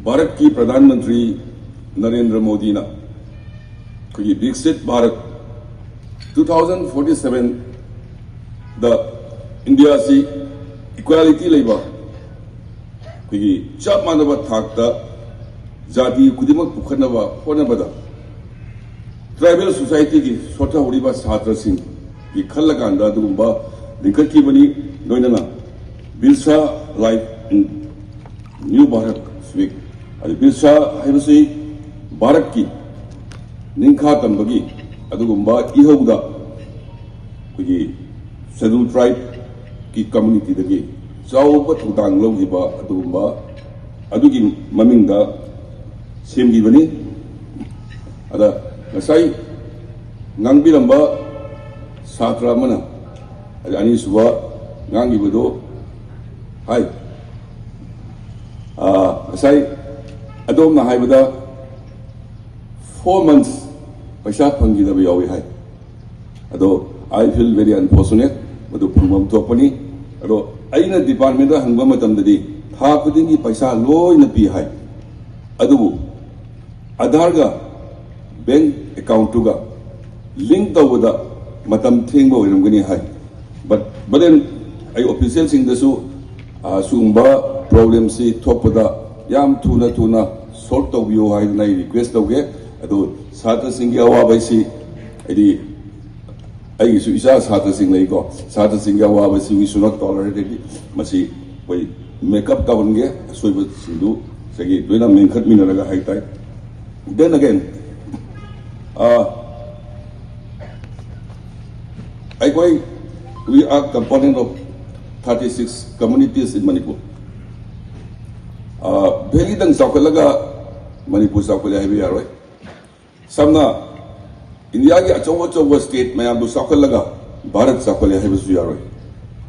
भारत की प्रधानमंत्री नरेंद्र मोदी ना कोई विकसित भारत 2047 द इंडिया से इक्वालिटी लेबा कोई चप मानव थाकता जाति खुदिमक पुखनबा होनबदा ट्राइबल सोसाइटी की सोटा होरिबा छात्र सिंह की खल्लकांदा दुगुंबा लिंखकी बनी लोइनना Birsa life in new Bharat स्वीक बिरसा है भारत की निखा तंबगी इहौदा शेड्यूल ट्राइब की कम्युनिटी चाव थौदांग ममिंग सेमगिबनी अदा ngasai ngangbiramba satra mana ani suba ngangibudo hai ngasai adom na haibada 4 months paisa phangidaba yawi hai ado I feel very unfortunate madu phangmam thopani ado aina department da hangba matamdadi tha khudingi paisa loina pi hai adu Aadhaar ga bank account का link तौबदा मतम थेंगबो ओइरमगनी हाय but then I official सिंग दसु Sumba problem से थोपदा याम थुना solve तौबियो हाय नाइ request तौगे अदो छात्र सिंग अवाबैसी आइदी आई सु इसा छात्र सिंग लैको छात्र सिंग अवाबैसी वी शुड नॉट टॉलरेट मसी कोई मेकअप तौनगे सोइब सिंदु सगी दोइना मेंखत मिनरगा हाय ताइ then again we are component of 36 communities in Manipur. Very dang saukalaga Manipur saukalaya hibi yaroi. Samna India ki achawa state mayam du saukalaga Bharat saukalaya hibi su yaroi.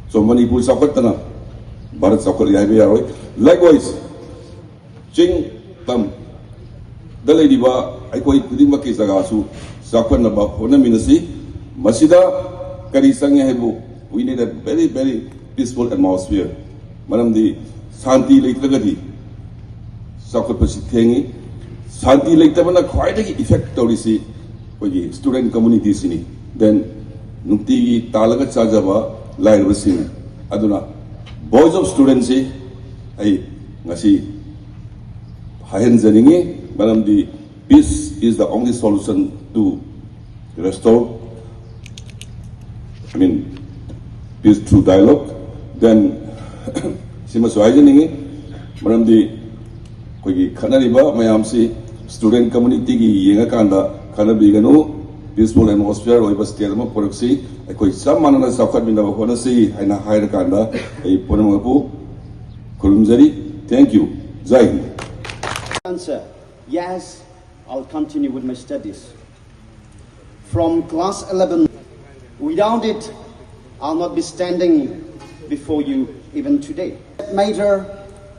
So Manipur saukatana Bharat saukalaya hibi yaroi. Likewise, Ching Tam Dalaidiba aikoi kudimaki jagasu sakwanaba honaminasi masida kari sange hebu we need a very peaceful atmosphere maramdi shanti leitragadi sakwatpasi thengi shanti leitabana khwaidagi effect tawrisi koigi student community sini then nukti gi talaga chajaba lairabasing aduna boys of students si ai ngasi hahen janingi maramdi peace is the only solution to restore, peace through dialogue. Then, Simaswajaningi, Maramdi, Kogi Kanariba, Mayamsi, student community, Yangakanda, Kanabigano, peaceful atmosphere, Oiba Stelma, Poroxi, a quite some manana suffered in the Honasi, and a higher Kanda, a Ponamapu, Kurumzari. Thank you. Zai. Answer. Yes, I'll continue with my studies. From class 11, without it, I'll not be standing before you even today. Major,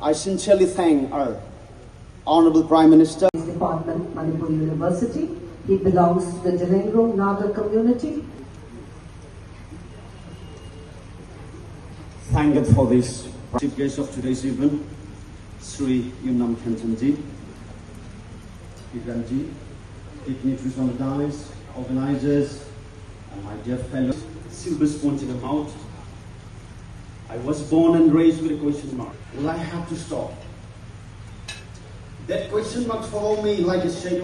I sincerely thank our Honorable Prime Minister. Department, Manipur University. He belongs to the Jalengro Naga community. Thank God for this. Chief guest of today's event, Sri Yumnam Khentanji. Ji, dignitaries on the dais, organizers, and my dear fellows, silver spoons in the mouth. I was born and raised with a question mark. Will I have to stop? That question mark follow me like a shadow.